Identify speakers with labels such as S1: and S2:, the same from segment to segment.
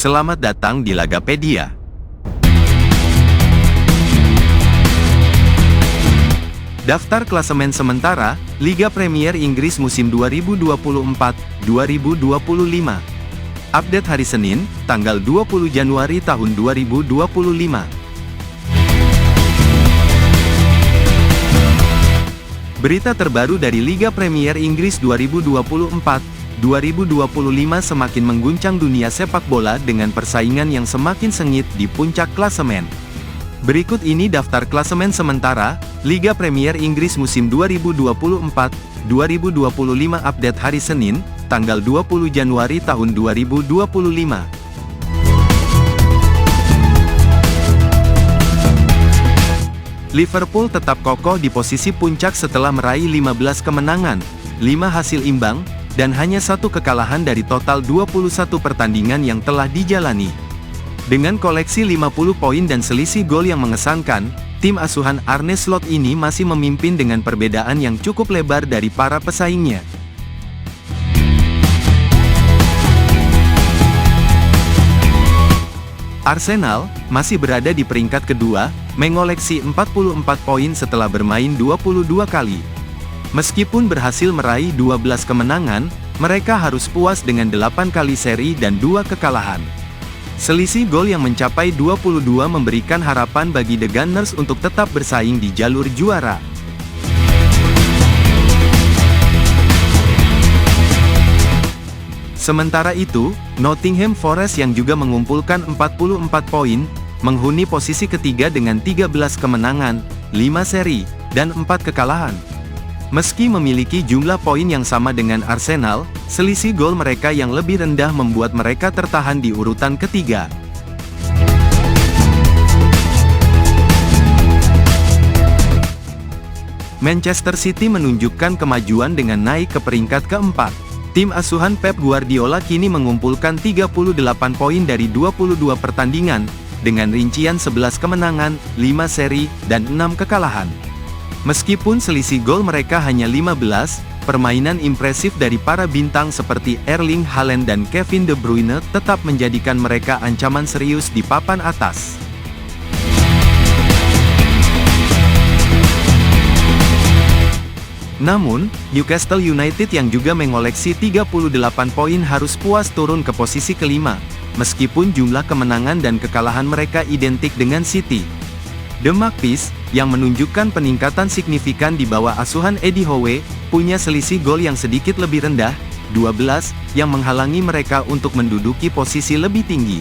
S1: Selamat datang di Lagapedia. Daftar klasemen sementara Liga Premier Inggris musim 2024-2025. Update hari Senin, tanggal 20 Januari tahun 2025. Berita terbaru dari Liga Premier Inggris 2024-2025 semakin mengguncang dunia sepak bola dengan persaingan yang semakin sengit di puncak klasemen. Berikut ini daftar klasemen sementara Liga Premier Inggris musim 2024-2025 update hari Senin, tanggal 20 Januari tahun 2025. Liverpool tetap kokoh di posisi puncak setelah meraih 15 kemenangan, 5 hasil imbang, dan hanya 1 kekalahan dari total 21 pertandingan yang telah dijalani. Dengan koleksi 50 poin dan selisih gol yang mengesankan, tim asuhan Arne Slot ini masih memimpin dengan perbedaan yang cukup lebar dari para pesaingnya. Arsenal masih berada di peringkat kedua, mengoleksi 44 poin setelah bermain 22 kali. Meskipun berhasil meraih 12 kemenangan, mereka harus puas dengan 8 kali seri dan 2 kekalahan. Selisih gol yang mencapai 22 memberikan harapan bagi The Gunners untuk tetap bersaing di jalur juara. Sementara itu, Nottingham Forest yang juga mengumpulkan 44 poin, menghuni posisi ketiga dengan 13 kemenangan, 5 seri, dan 4 kekalahan. Meski memiliki jumlah poin yang sama dengan Arsenal, selisih gol mereka yang lebih rendah membuat mereka tertahan di urutan ketiga. Manchester City menunjukkan kemajuan dengan naik ke peringkat keempat. Tim asuhan Pep Guardiola kini mengumpulkan 38 poin dari 22 pertandingan, dengan rincian 11 kemenangan, 5 seri, dan 6 kekalahan. Meskipun selisih gol mereka hanya 15, permainan impresif dari para bintang seperti Erling Haaland dan Kevin De Bruyne tetap menjadikan mereka ancaman serius di papan atas. Namun, Newcastle United yang juga mengoleksi 38 poin harus puas turun ke posisi kelima, meskipun jumlah kemenangan dan kekalahan mereka identik dengan City. The Magpies, yang menunjukkan peningkatan signifikan di bawah asuhan Eddie Howe, punya selisih gol yang sedikit lebih rendah, 12, yang menghalangi mereka untuk menduduki posisi lebih tinggi.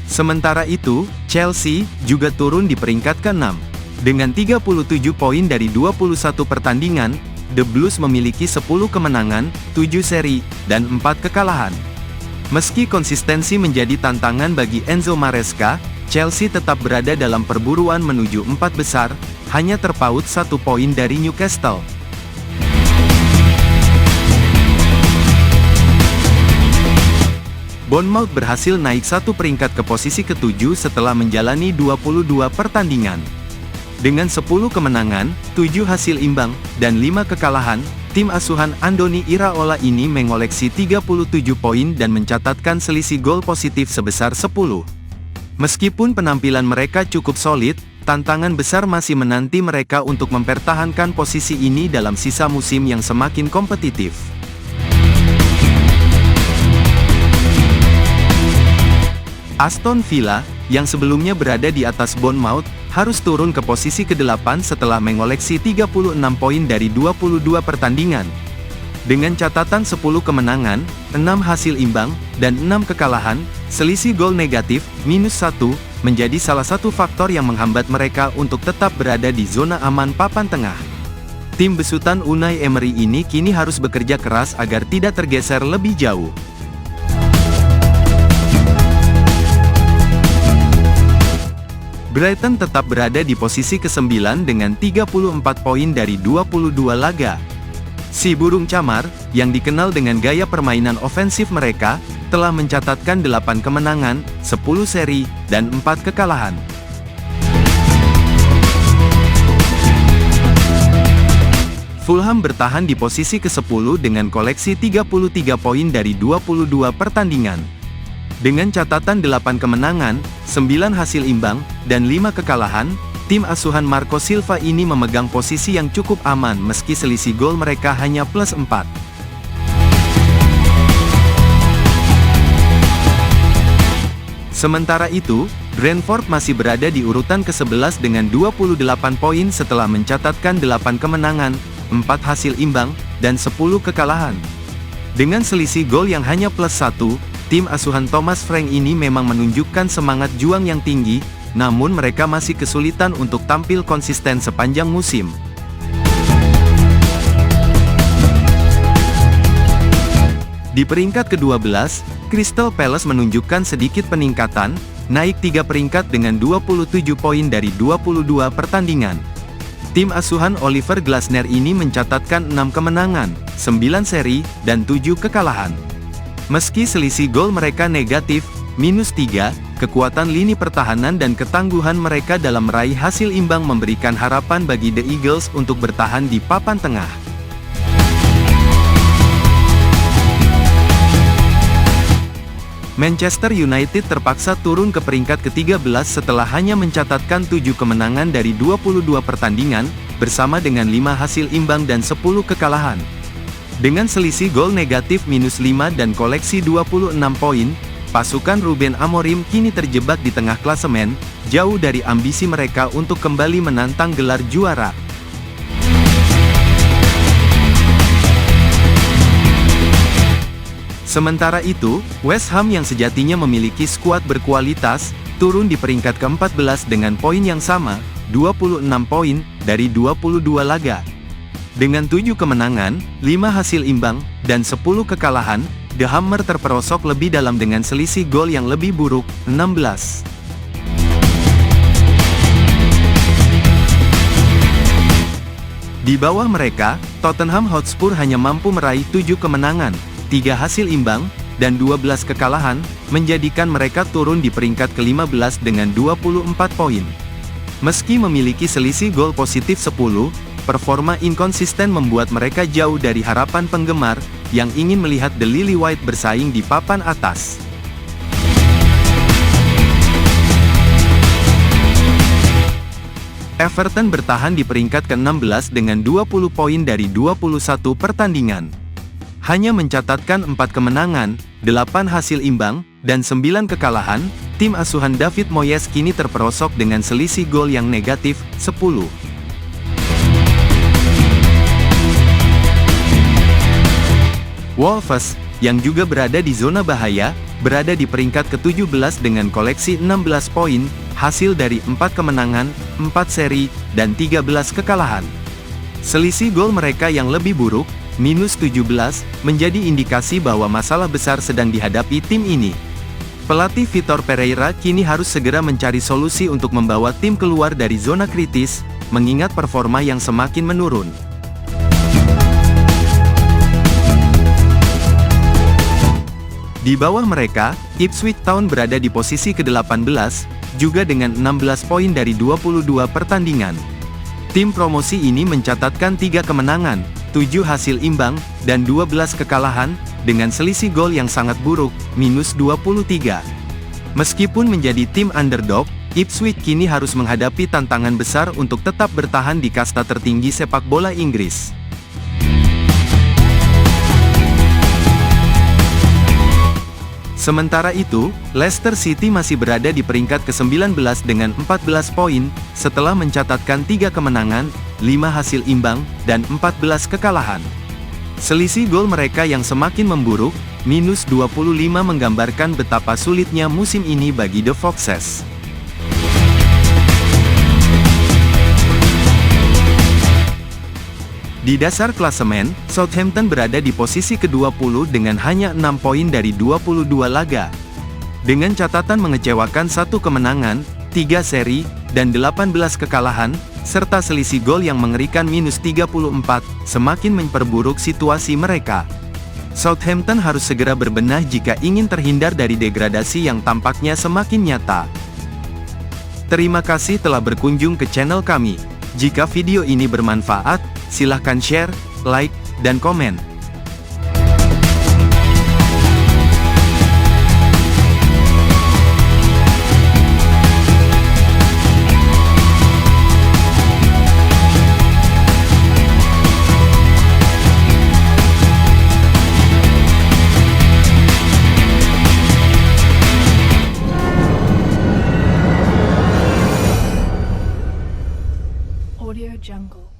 S1: Sementara itu, Chelsea juga turun di peringkat ke-6. Dengan 37 poin dari 21 pertandingan, The Blues memiliki 10 kemenangan, 7 seri, dan 4 kekalahan. Meski konsistensi menjadi tantangan bagi Enzo Maresca, Chelsea tetap berada dalam perburuan menuju 4 besar, hanya terpaut 1 poin dari Newcastle. Bournemouth berhasil naik 1 peringkat ke posisi ke-7 setelah menjalani 22 pertandingan. Dengan 10 kemenangan, 7 hasil imbang, dan 5 kekalahan, tim asuhan Andoni Iraola ini mengoleksi 37 poin dan mencatatkan selisih gol positif sebesar 10. Meskipun penampilan mereka cukup solid, tantangan besar masih menanti mereka untuk mempertahankan posisi ini dalam sisa musim yang semakin kompetitif. Aston Villa, yang sebelumnya berada di atas Bournemouth, harus turun ke posisi ke-8 setelah mengoleksi 36 poin dari 22 pertandingan. Dengan catatan 10 kemenangan, 6 hasil imbang, dan 6 kekalahan, selisih gol negatif, -1, menjadi salah satu faktor yang menghambat mereka untuk tetap berada di zona aman papan tengah. Tim besutan Unai Emery ini kini harus bekerja keras agar tidak tergeser lebih jauh. Brighton tetap berada di posisi ke-9 dengan 34 poin dari 22 laga. Si burung camar, yang dikenal dengan gaya permainan ofensif mereka, telah mencatatkan 8 kemenangan, 10 seri, dan 4 kekalahan. Fulham bertahan di posisi ke-10 dengan koleksi 33 poin dari 22 pertandingan. Dengan catatan 8 kemenangan, 9 hasil imbang, dan 5 kekalahan, tim asuhan Marco Silva ini memegang posisi yang cukup aman meski selisih gol mereka hanya +4. Sementara itu, Brentford masih berada di urutan ke-11 dengan 28 poin setelah mencatatkan 8 kemenangan, 4 hasil imbang, dan 10 kekalahan. Dengan selisih gol yang hanya +1, tim asuhan Thomas Frank ini memang menunjukkan semangat juang yang tinggi, namun mereka masih kesulitan untuk tampil konsisten sepanjang musim. Di peringkat ke-12, Crystal Palace menunjukkan sedikit peningkatan, naik 3 peringkat dengan 27 poin dari 22 pertandingan. Tim asuhan Oliver Glasner ini mencatatkan 6 kemenangan, 9 seri, dan 7 kekalahan. Meski selisih gol mereka negatif, -3, kekuatan lini pertahanan dan ketangguhan mereka dalam meraih hasil imbang memberikan harapan bagi The Eagles untuk bertahan di papan tengah. Manchester United terpaksa turun ke peringkat ke-13 setelah hanya mencatatkan 7 kemenangan dari 22 pertandingan, bersama dengan 5 hasil imbang dan 10 kekalahan. Dengan selisih gol negatif -5 dan koleksi 26 poin, pasukan Ruben Amorim kini terjebak di tengah klasemen, jauh dari ambisi mereka untuk kembali menantang gelar juara. Sementara itu, West Ham yang sejatinya memiliki skuad berkualitas, turun di peringkat ke-14 dengan poin yang sama, 26 poin, dari 22 laga. Dengan 7 kemenangan, 5 hasil imbang, dan 10 kekalahan, The Hammer terperosok lebih dalam dengan selisih gol yang lebih buruk, 16. Di bawah mereka, Tottenham Hotspur hanya mampu meraih 7 kemenangan, 3 hasil imbang, dan 12 kekalahan, menjadikan mereka turun di peringkat ke-15 dengan 24 poin. Meski memiliki selisih gol positif 10, performa inkonsisten membuat mereka jauh dari harapan penggemar, yang ingin melihat The Lily White bersaing di papan atas. Everton bertahan di peringkat ke-16 dengan 20 poin dari 21 pertandingan. Hanya mencatatkan 4 kemenangan, 8 hasil imbang, dan 9 kekalahan, tim asuhan David Moyes kini terperosok dengan selisih gol yang negatif, 10. Wolves, yang juga berada di zona bahaya, berada di peringkat ke-17 dengan koleksi 16 poin, hasil dari 4 kemenangan, 4 seri, dan 13 kekalahan. Selisih gol mereka yang lebih buruk, -17, menjadi indikasi bahwa masalah besar sedang dihadapi tim ini. Pelatih Vitor Pereira kini harus segera mencari solusi untuk membawa tim keluar dari zona kritis, mengingat performa yang semakin menurun. Di bawah mereka, Ipswich Town berada di posisi ke-18, juga dengan 16 poin dari 22 pertandingan. Tim promosi ini mencatatkan 3 kemenangan, 7 hasil imbang, dan 12 kekalahan, dengan selisih gol yang sangat buruk, -23. Meskipun menjadi tim underdog, Ipswich kini harus menghadapi tantangan besar untuk tetap bertahan di kasta tertinggi sepak bola Inggris. Sementara itu, Leicester City masih berada di peringkat ke-19 dengan 14 poin, setelah mencatatkan 3 kemenangan, 5 hasil imbang, dan 14 kekalahan. Selisih gol mereka yang semakin memburuk, -25 menggambarkan betapa sulitnya musim ini bagi The Foxes. Di dasar klasemen, Southampton berada di posisi ke-20 dengan hanya 6 poin dari 22 laga. Dengan catatan mengecewakan 1 kemenangan, 3 seri, dan 18 kekalahan, serta selisih gol yang mengerikan -34, semakin memperburuk situasi mereka. Southampton harus segera berbenah jika ingin terhindar dari degradasi yang tampaknya semakin nyata. Terima kasih telah berkunjung ke channel kami. Jika video ini bermanfaat, Silahkan share, like, dan komen.
S2: Audio Jungle.